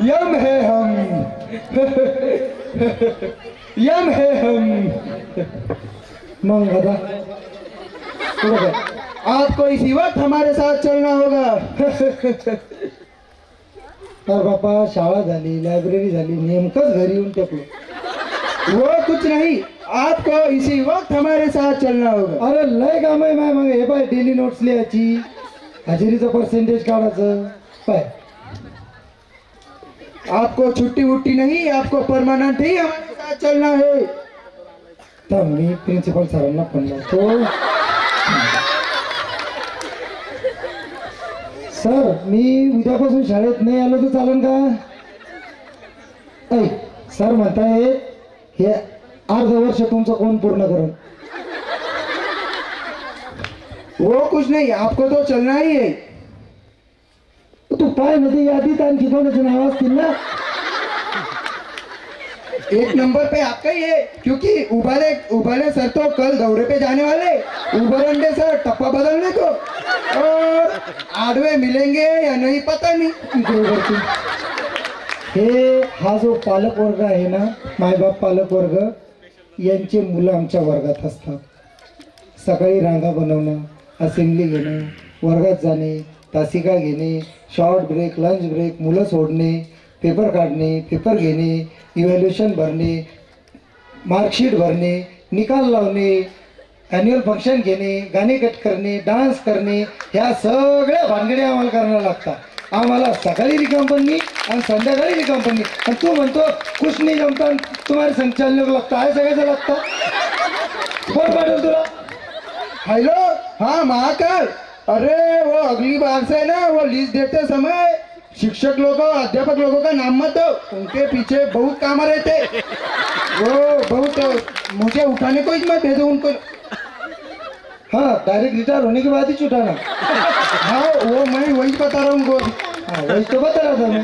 M है हम, M है हम। मंगदा आपको इसी वक्त हमारे साथ चलना होगा। तर बापा शाळा झाली, लायब्ररी झाली, नेमकंच घरी येऊन टेकलो। वो कुछ नहीं, आपको इसी वक्त हमारे साथ चलना होगा। अरे लय काम आहे मग हे पाय, डेली नोट्स लिहायची, हजेरीचं पर्सेंटेज काढायचं पाय। आपको छुट्टी वुट्टी नहीं, आपको परमानेंट ही हमारे साथ चलना है। तर मी प्रिन्सिपल सरांना फोन लावतो। सर मी उद्यापासून शाळेत नाही आलो तर चालेल का? ऐ सर म्हणताय हे अर्ध वर्ष तुमचं कोण पूर्ण करेल? वो कुछ नहीं, आपको तो चलना ही है। तू पाय नदी यादीत आणखी कोणाचे नाव असतील ना? एक नंबर पे आपका ही है, क्योंकि उबाले सर तो कल दौरे पे जाने वाले, उबरंडे सर टप्पा बदलने को, और आडवे मिलेंगे या नहीं पता नहीं। हे हा जो पालक वर्ग आहे ना, मायबाप पालक वर्ग, यांचे मुलं आमच्या वर्गात असतात। सकाळी रांगा बनवणं, असेंब्ली घेणं, वर्गात जाणे, तासिका घेणे, शॉर्ट ब्रेक, लंच ब्रेक, मुलं सोडणे, पेपर काढणे, पेपर घेणे, इव्हॅल्युएशन भरणे, मार्कशीट भरणे, निकाल लावणे, ॲन्युअल फंक्शन घेणे, गाणे कट करणे, डान्स करणे, ह्या सगळ्या भानगड्या आम्हाला करायला लागतात। आम्हाला सकाळी रिकाम पडणी आणि संध्याकाळी रिकाम पडणी, आणि तू म्हणतो कुछ नहीं जमता, तुम्हाला संचालक लागतं आहे, सगळ्याचं लागतं। कोण पाठवलं तुला? हेलो, हाँ महाकाल, अरे वो अगली बार से ना वो लिस्ट देते समय शिक्षक लोगों, अध्यापक लोगों का नाम मत दो, उनके पीछे बहुत काम रहते, वो बहुत मुझे उठाने को ही मत भेजो उनको। हाँ डायरेक्ट रिटायर होने के बाद ही छुटाना। हाँ वो मैं वही बता रहा हूँ उनको। हाँ वही तो बता रहा था मैं।